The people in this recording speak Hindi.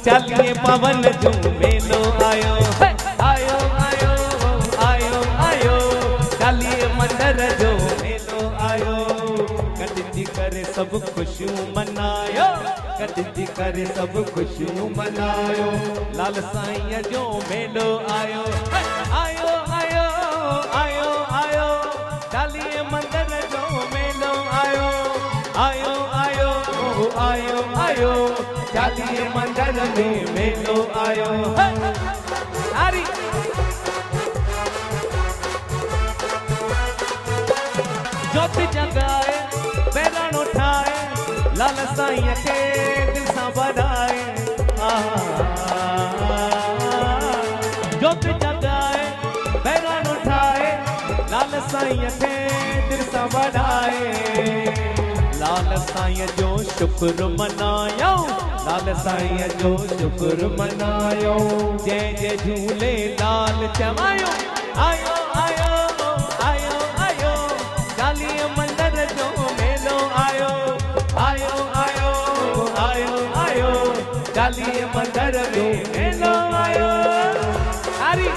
चालीहे पवन जो मेलो आयो, आयो आयो आयो आयो, चालीहे मंदर जो मेलो आयो। गॾिजी करे सब खुशियूं मनायो, गॾिजी करे सब खुशियूं मनायो। लाल साईं जो मेलो आयो, आयो आयो आयो आयो, चालीहे मंदर जो मेलो आयो, आयो आयो आयो आयो, चालीहे मंदर में मेलो आयो। हरी ज्योति जगाए बहिराणो ठाए, लाल साईं खे दिल सां वधाए। ज्योति जगाए बहिराणो ठाए, लाल साईं खे दिल सां वधाए। लाल साईं जो शुक्र मनायो, लाल साईं जो शुक्र मनायो। जय जय झूलेलाल चवायो, आयो आयो आयो आयो, चालीहे मंदर जो मेलो आयो, आयो आयो आयो आयो, चालीहे मंदर जो मेलो आयो। हरी